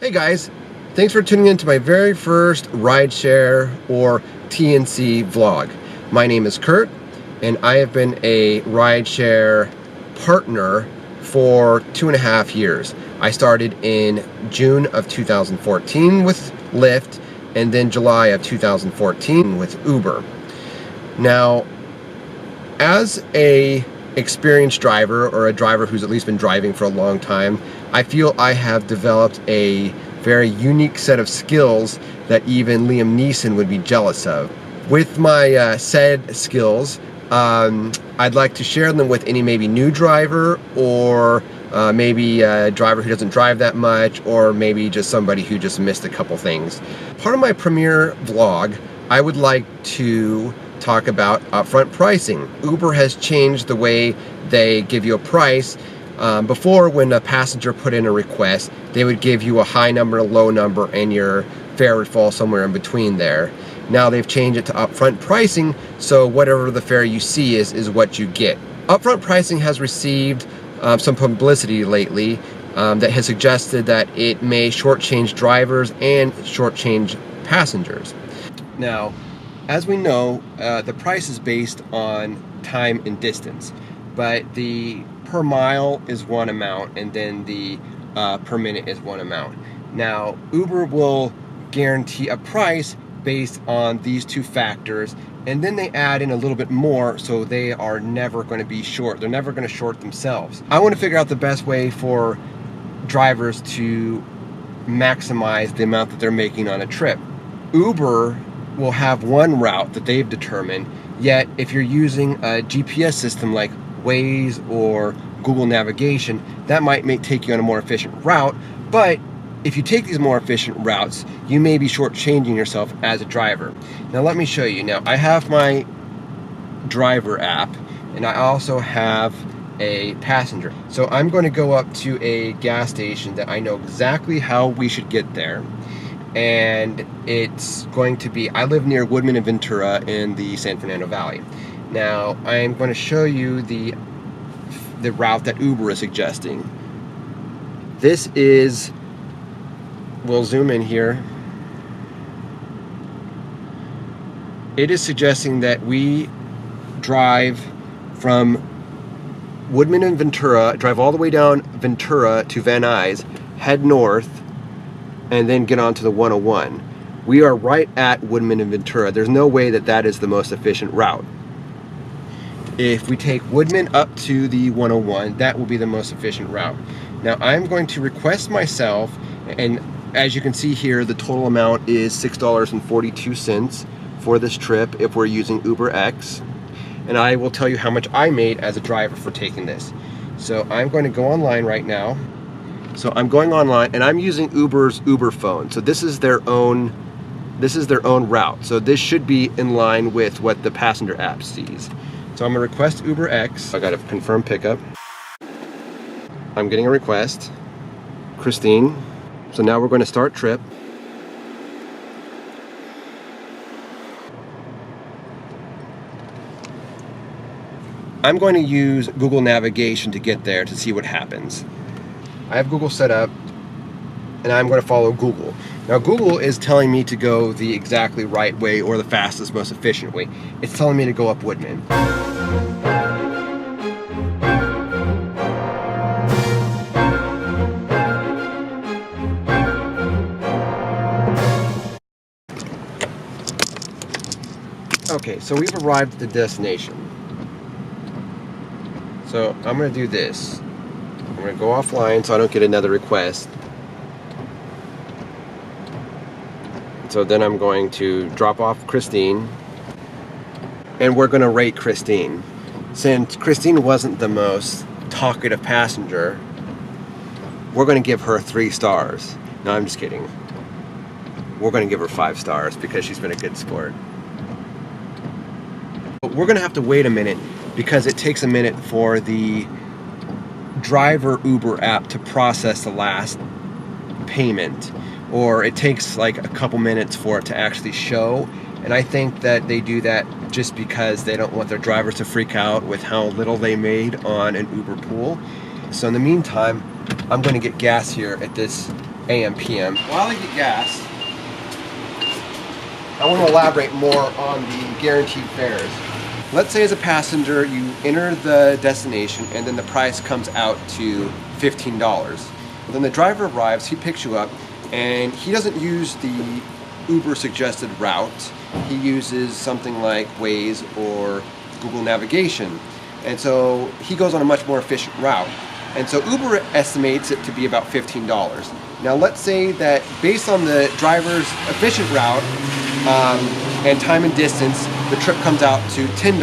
Hey guys, thanks for tuning in to my very first Rideshare or TNC vlog. My name is Kurt and I have been a Rideshare partner for 2.5 years. I started in June of 2014 with Lyft and then July of 2014 with Uber. Now, as a experienced driver or a driver who's at least been driving for a long time, I feel I have developed a very unique set of skills that even Liam Neeson would be jealous of. With my said skills, I'd like to share them with any maybe new driver or maybe a driver who doesn't drive that much, or maybe just somebody who just missed a couple things. Part of my premiere vlog, I would like to talk about upfront pricing. Uber has changed the way they give you a price. Before, when a passenger put in a request, they would give you a high number, a low number, and your fare would fall somewhere in between there. Now they've changed it to upfront pricing, so whatever the fare you see is what you get. Upfront pricing has received some publicity lately that has suggested that it may shortchange drivers and shortchange passengers. Now, as we know, the price is based on time and distance, but the per mile is one amount and then the per minute is one amount. Now, Uber will guarantee a price based on these two factors, and then they add in a little bit more, so they are never going to be short. They're never going to short themselves. I want to figure out the best way for drivers to maximize the amount that they're making on a trip. Uber will have one route that they've determined, yet if you're using a GPS system like Waze or Google Navigation, that might take you on a more efficient route, but if you take these more efficient routes, you may be shortchanging yourself as a driver. Now let me show you. Now I have my driver app and I also have a passenger. So I'm going to go up to a gas station that I know exactly how we should get there. And it's going to be, I live near Woodman and Ventura in the San Fernando Valley. Now I'm going to show you the route that Uber is suggesting. This is, we'll zoom in here. It is suggesting that we drive from Woodman and Ventura, drive all the way down Ventura to Van Nuys, head north, and then get onto the 101. We are right at Woodman and Ventura. There's no way that that is the most efficient route. If we take Woodman up to the 101, that will be the most efficient route. Now I'm going to request myself, and as you can see here, the total amount is $6.42 for this trip if we're using UberX. And I will tell you how much I made as a driver for taking this. So I'm going to go online right now. So I'm going online and I'm using Uber's Uber phone. So this is their own route. So this should be in line with what the passenger app sees. So I'm gonna request UberX. I got a confirm pickup. I'm getting a request. Christine. So now we're going to start trip. I'm going to use Google Navigation to get there to see what happens. I have Google set up and I'm going to follow Google. Now Google is telling me to go the exactly right way or the fastest, most efficient way. It's telling me to go up Woodman. Okay, so we've arrived at the destination. So I'm going to do this. I'm going to go offline so I don't get another request. So then I'm going to drop off Christine. And we're going to rate Christine. Since Christine wasn't the most talkative passenger, we're going to give her 3 stars. No, I'm just kidding. We're going to give her 5 stars because she's been a good sport. But we're going to have to wait a minute because it takes a minute for the driver Uber app to process the last payment, or it takes like a couple minutes for it to actually show. And I think that they do that just because they don't want their drivers to freak out with how little they made on an Uber pool. So in the meantime, I'm going to get gas here at this AM, PM. While I get gas, I want to elaborate more on the guaranteed fares. Let's say as a passenger, you enter the destination and then the price comes out to $15. Well, then the driver arrives, he picks you up, and he doesn't use the Uber suggested route. He uses something like Waze or Google Navigation. And so he goes on a much more efficient route. And so Uber estimates it to be about $15. Now let's say that based on the driver's efficient route and time and distance, the trip comes out to $10.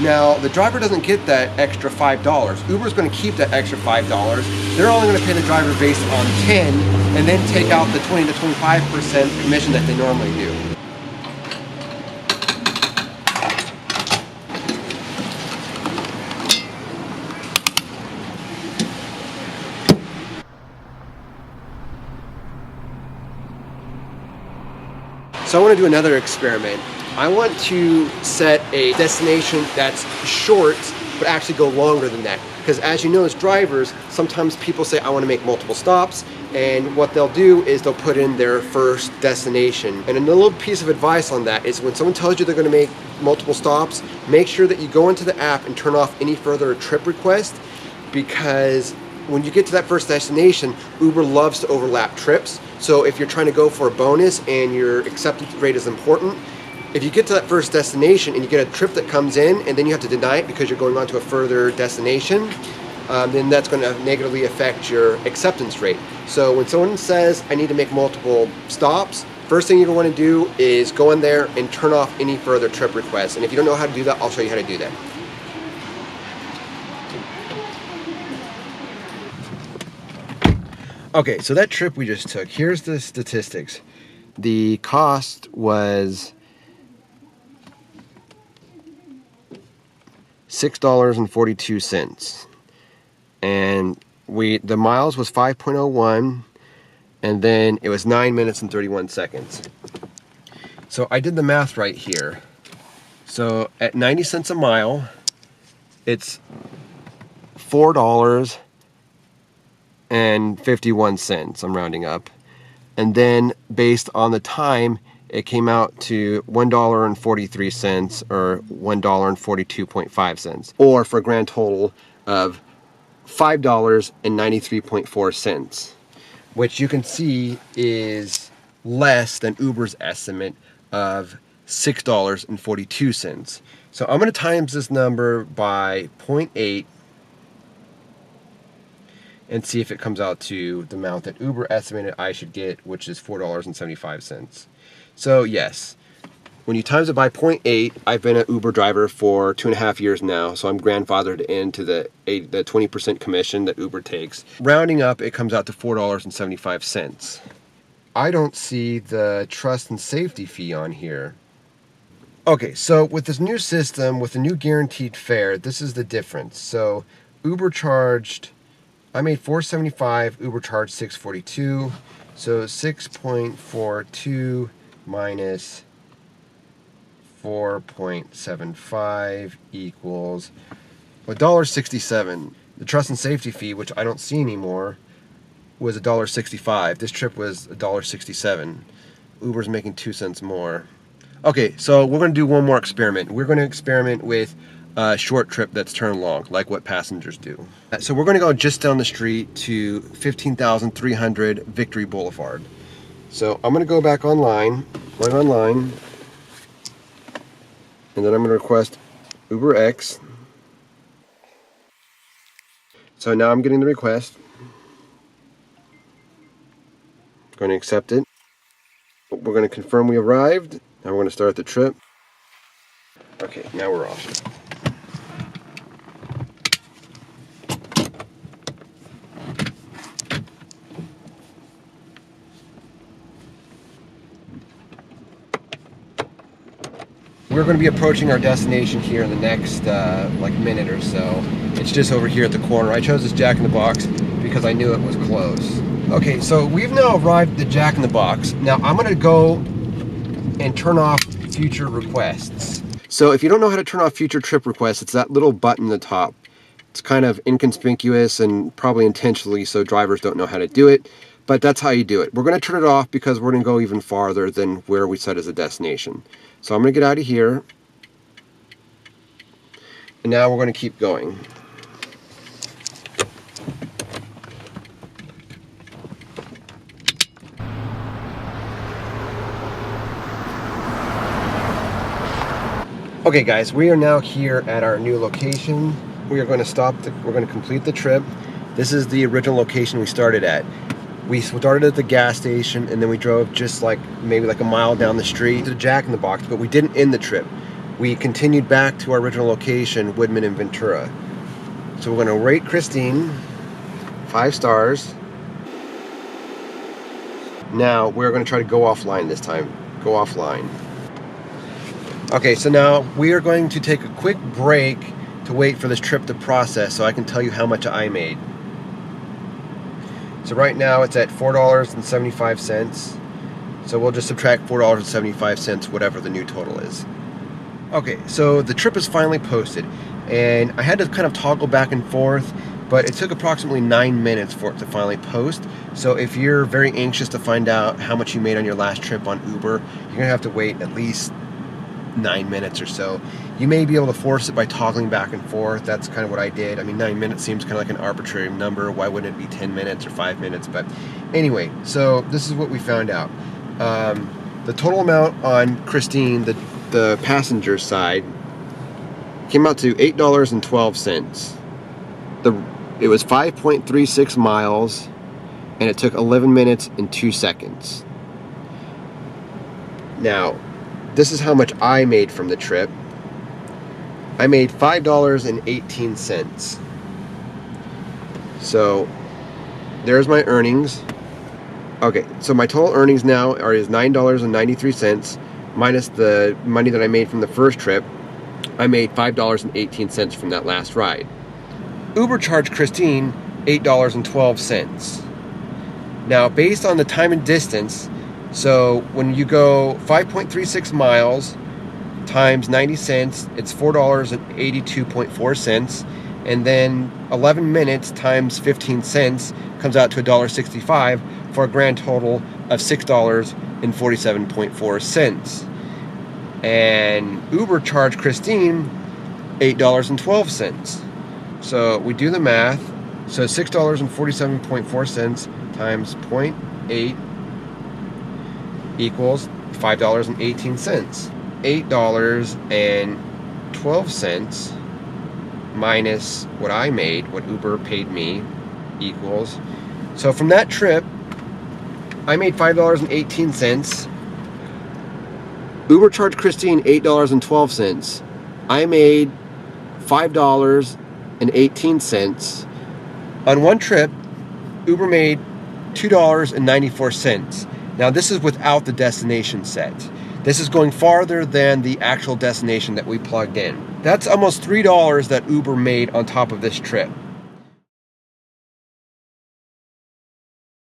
Now the driver doesn't get that extra $5. Uber's going to keep that extra $5. They're only going to pay the driver based on 10 and then take out the 20 to 25% commission that they normally do. So I want to do another experiment. I want to set a destination that's short, but actually go longer than that. Because as you know, as drivers, sometimes people say, I want to make multiple stops. And what they'll do is they'll put in their first destination. And a little piece of advice on that is when someone tells you they're going to make multiple stops, make sure that you go into the app and turn off any further trip request, because when you get to that first destination, Uber loves to overlap trips. So if you're trying to go for a bonus and your acceptance rate is important, if you get to that first destination and you get a trip that comes in and then you have to deny it because you're going on to a further destination, then that's going to negatively affect your acceptance rate. So when someone says, I need to make multiple stops, first thing you're going to do is go in there and turn off any further trip requests. And if you don't know how to do that, I'll show you how to do that. Okay, so that trip we just took, here's the statistics. The cost was $6.42. And the miles was 5.01, and then it was 9 minutes and 31 seconds. So I did the math right here. So at 90 cents a mile, it's $4.51. I'm rounding up. And then based on the time, it came out to $1.43 or $1.42.5, or for a grand total of $5.93.4, which you can see is less than Uber's estimate of $6.42. So I'm going to times this number by 0.8 and see if it comes out to the amount that Uber estimated I should get, which is $4.75. So yes, when you times it by 0.8, I've been an Uber driver for 2.5 years now, so I'm grandfathered into the 20% commission that Uber takes. Rounding up, it comes out to $4.75. I don't see the trust and safety fee on here. Okay, so with this new system, with the new guaranteed fare, this is the difference. So Uber charged, I made $4.75, Uber charged $6.42, so 6.42 minus 4.75 equals $1.67. The trust and safety fee, which I don't see anymore, was $1.65. This trip was $1.67. Uber's making 2 cents more. Okay, so we're going to do one more experiment. We're going to experiment with a short trip that's turned long, like what passengers do. So we're going to go just down the street to 15,300 Victory Boulevard. So I'm going to go back online, right online, and then I'm going to request UberX. So now I'm getting the request. Going to accept it. We're going to confirm we arrived. Now we're going to start the trip. Okay, now we're off. We're going to be approaching our destination here in the next like minute or so. It's just over here at the corner. I chose this Jack in the Box because I knew it was close. Okay, so we've now arrived at the Jack in the Box. Now I'm going to go and turn off future requests. So if you don't know how to turn off future trip requests, it's that little button at the top. It's kind of inconspicuous and probably intentionally so drivers don't know how to do it. But that's how you do it. We're going to turn it off because we're going to go even farther than where we set as a destination. So I'm going to get out of here. And now we're going to keep going. Okay guys, we are now here at our new location. We are going to we're going to complete the trip. This is the original location we started at. We started at the gas station and then we drove just maybe a mile down the street to the Jack in the Box, but we didn't end the trip. We continued back to our original location, Woodman and Ventura. So we're going to rate Christine 5 stars. Now we're going to try to go offline this time. Go offline. Okay, so now we are going to take a quick break to wait for this trip to process so I can tell you how much I made. So right now it's at $4.75. So we'll just subtract $4.75, whatever the new total is. Okay, so the trip is finally posted, and I had to kind of toggle back and forth, but it took approximately 9 minutes for it to finally post. So if you're very anxious to find out how much you made on your last trip on Uber, you're gonna have to wait at least 9 minutes or so. You may be able to force it by toggling back and forth. That's kind of what I did. I mean, 9 minutes seems kind of like an arbitrary number. Why wouldn't it be 10 minutes or 5 minutes? But anyway, so this is what we found out. The total amount on Christine, the passenger side, came out to $8.12. It was 5.36 miles, and it took 11 minutes and 2 seconds. Now, this is how much I made from the trip. I made $5.18. So there's my earnings. Okay, so my total earnings now is $9.93 minus the money that I made from the first trip. I made $5.18 from that last ride. Uber charged Christine $8.12. Now, based on the time and distance, so when you go 5.36 miles times 90 cents, it's $4.82.4, and then 11 minutes times 15 cents comes out to $1.65 for a grand total of $6.47.4. And Uber charged Christine $8.12. So we do the math. So $6.47.4 times 0.8 equals $5.18. $8.12 minus what I made, what Uber paid me, equals. So from that trip, I made $5.18. Uber charged Christine $8.12. I made $5.18. On one trip, Uber made $2.94. Now this is without the destination set. This is going farther than the actual destination that we plugged in. That's almost $3 that Uber made on top of this trip.